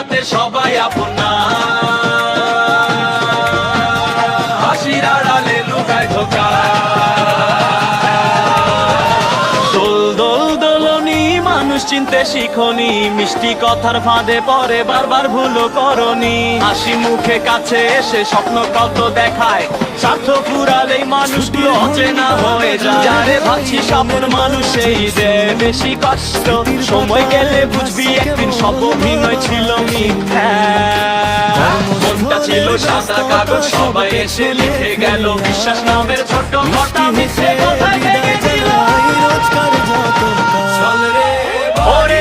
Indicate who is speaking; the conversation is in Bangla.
Speaker 1: দুনিয়াতে সবাই আপন না, হাসির আড়ালে লুকায় ধোঁকা। দোল দোল দোলনি মানুষ চিনতে শিখনি, মিষ্টি কথার ফাঁদে পরে বারবার ভুলও করনি। হাসি মুখে কাছে এসে স্বপ্ন কত দেখায়, স্বার্থ ফুরালেই মানুষগুলো অচেনা হয়ে যায়। যারে ভাবছি আপন মানুষ সেই দেয় বেশি কষ্ট, সময় গেলে বুঝবি একদিন সব অভিনয় ছিল মিথ্যা। মনটা ছিল সাদা কাগজ, সবাই এসে লিখে গেল বিশ্বাস নামের ছোট কথা মিশে কোথায় গেছিল। চল রে ওরে